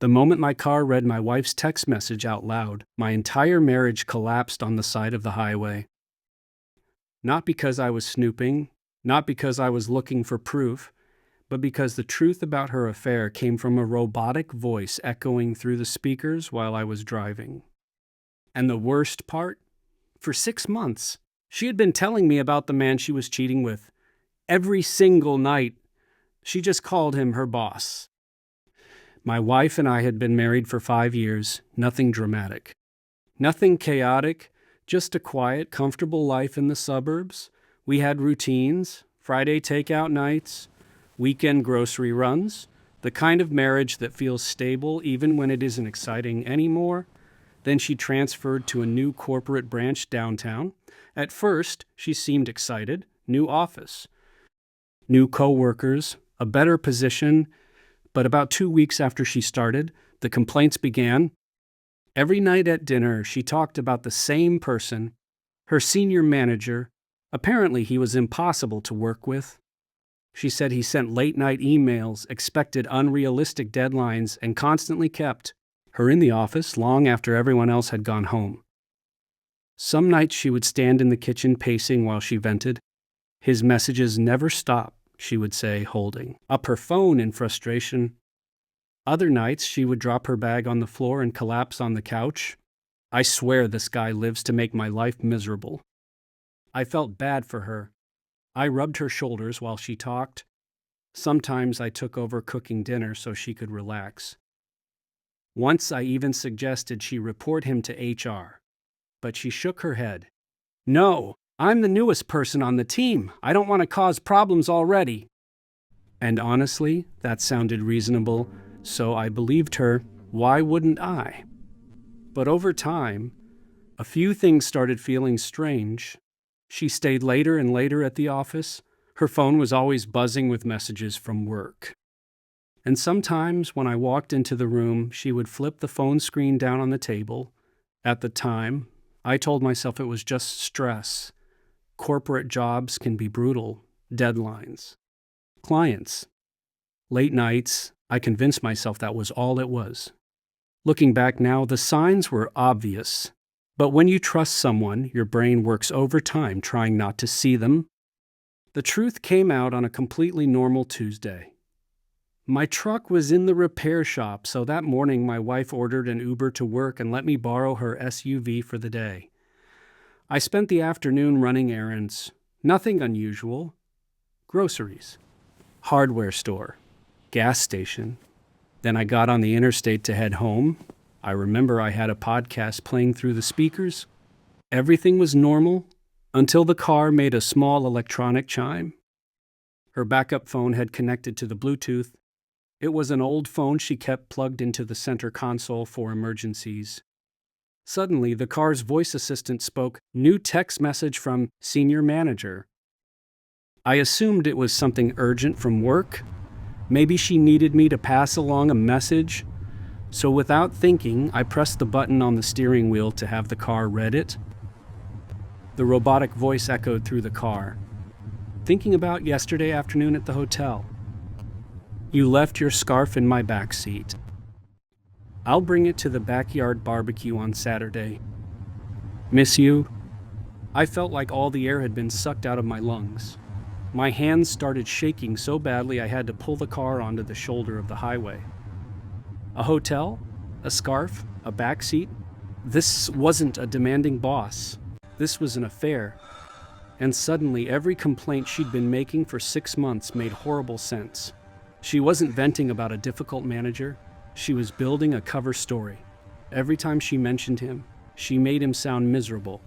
The moment my car read my wife's text message out loud, my entire marriage collapsed on the side of the highway. Not because I was snooping, not because I was looking for proof, but because the truth about her affair came from a robotic voice echoing through the speakers while I was driving. And the worst part? For 6 months, she had been telling me about the man she was cheating with. Every single night, she just called him her boss. My wife and I had been married for 5 years, nothing dramatic. Nothing chaotic, just a quiet, comfortable life in the suburbs. We had routines, Friday takeout nights, weekend grocery runs, the kind of marriage that feels stable even when it isn't exciting anymore. Then she transferred to a new corporate branch downtown. At first, she seemed excited. New office, new coworkers, a better position. But about 2 weeks after she started, the complaints began. Every night at dinner, she talked about the same person, her senior manager. Apparently, he was impossible to work with. She said he sent late-night emails, expected unrealistic deadlines, and constantly kept her in the office long after everyone else had gone home. Some nights she would stand in the kitchen pacing while she vented. His messages never stopped, she would say, holding up her phone in frustration. Other nights she would drop her bag on the floor and collapse on the couch. I swear this guy lives to make my life miserable. I felt bad for her. I rubbed her shoulders while she talked. Sometimes I took over cooking dinner so she could relax. Once I even suggested she report him to HR, but she shook her head. No, I'm the newest person on the team. I don't want to cause problems already. And honestly, that sounded reasonable, so I believed her. Why wouldn't I? But over time, a few things started feeling strange. She stayed later and later at the office. Her phone was always buzzing with messages from work. And sometimes when I walked into the room, she would flip the phone screen down on the table. At the time, I told myself it was just stress. Corporate jobs can be brutal. Deadlines. Clients. Late nights, I convinced myself that was all it was. Looking back now, the signs were obvious. But when you trust someone, your brain works overtime trying not to see them. The truth came out on a completely normal Tuesday. My truck was in the repair shop, so that morning my wife ordered an Uber to work and let me borrow her SUV for the day. I spent the afternoon running errands. Nothing unusual. Groceries. Hardware store. Gas station. Then I got on the interstate to head home. I remember I had a podcast playing through the speakers. Everything was normal until the car made a small electronic chime. Her backup phone had connected to the Bluetooth. It was an old phone she kept plugged into the center console for emergencies. Suddenly, the car's voice assistant spoke, "New text message from senior manager." I assumed it was something urgent from work. Maybe she needed me to pass along a message. So without thinking, I pressed the button on the steering wheel to have the car read it. The robotic voice echoed through the car. Thinking about yesterday afternoon at the hotel. You left your scarf in my back seat. I'll bring it to the backyard barbecue on Saturday. Miss you. I felt like all the air had been sucked out of my lungs. My hands started shaking so badly I had to pull the car onto the shoulder of the highway. A hotel? A scarf? A backseat? This wasn't a demanding boss. This was an affair. And suddenly every complaint she'd been making for 6 months made horrible sense. She wasn't venting about a difficult manager. She was building a cover story. Every time she mentioned him, she made him sound miserable.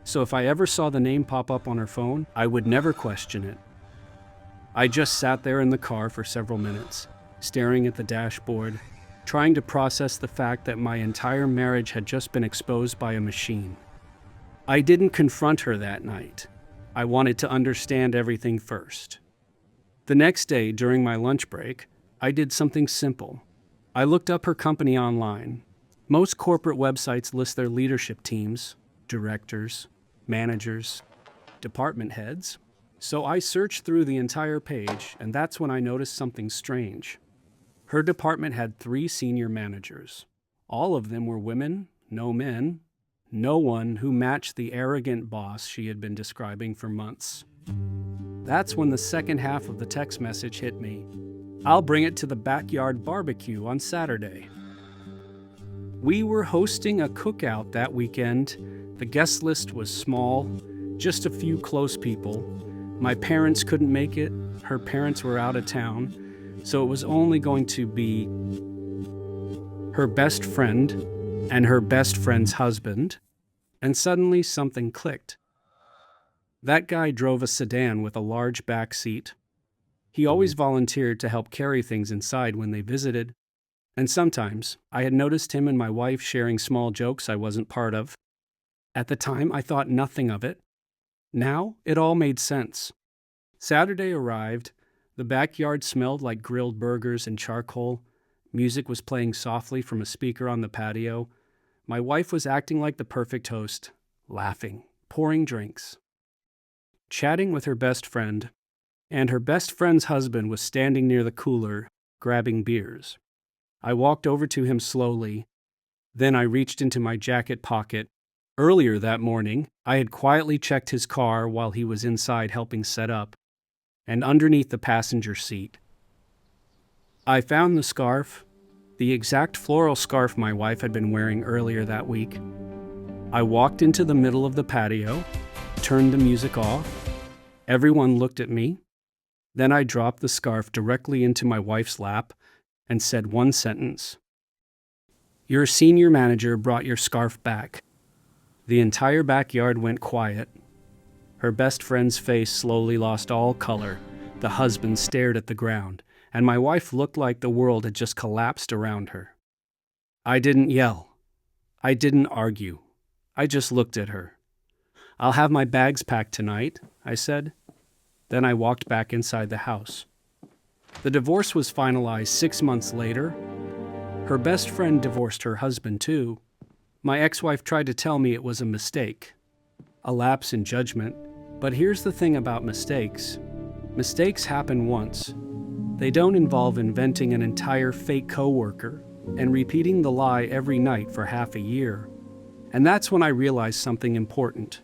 So if I ever saw the name pop up on her phone, I would never question it. I just sat there in the car for several minutes, staring at the dashboard, trying to process the fact that my entire marriage had just been exposed by a machine. I didn't confront her that night. I wanted to understand everything first. The next day, during my lunch break, I did something simple. I looked up her company online. Most corporate websites list their leadership teams, directors, managers, department heads. So I searched through the entire page, and that's when I noticed something strange. Her department had 3 senior managers. All of them were women, no men, no one who matched the arrogant boss she had been describing for months. That's when the second half of the text message hit me. I'll bring it to the backyard barbecue on Saturday. We were hosting a cookout that weekend. The guest list was small, just a few close people. My parents couldn't make it, her parents were out of town, so it was only going to be her best friend and her best friend's husband, and suddenly something clicked. That guy drove a sedan with a large back seat. He always volunteered to help carry things inside when they visited, and sometimes I had noticed him and my wife sharing small jokes I wasn't part of. At the time, I thought nothing of it. Now, it all made sense. Saturday arrived. The backyard smelled like grilled burgers and charcoal. Music was playing softly from a speaker on the patio. My wife was acting like the perfect host, laughing, pouring drinks, chatting with her best friend, and her best friend's husband was standing near the cooler, grabbing beers. I walked over to him slowly. Then I reached into my jacket pocket. Earlier that morning, I had quietly checked his car while he was inside helping set up, and underneath the passenger seat, I found the scarf, the exact floral scarf my wife had been wearing earlier that week. I walked into the middle of the patio, turned the music off. Everyone looked at me. Then I dropped the scarf directly into my wife's lap and said one sentence. "Your senior manager brought your scarf back." The entire backyard went quiet. Her best friend's face slowly lost all color. The husband stared at the ground, and my wife looked like the world had just collapsed around her. I didn't yell. I didn't argue. I just looked at her. "I'll have my bags packed tonight," I said. Then I walked back inside the house. The divorce was finalized 6 months later. Her best friend divorced her husband too. My ex-wife tried to tell me it was a mistake, a lapse in judgment. But here's the thing about mistakes. Mistakes happen once. They don't involve inventing an entire fake coworker and repeating the lie every night for half a year. And that's when I realized something important.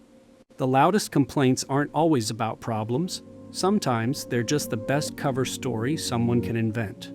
The loudest complaints aren't always about problems. Sometimes they're just the best cover story someone can invent.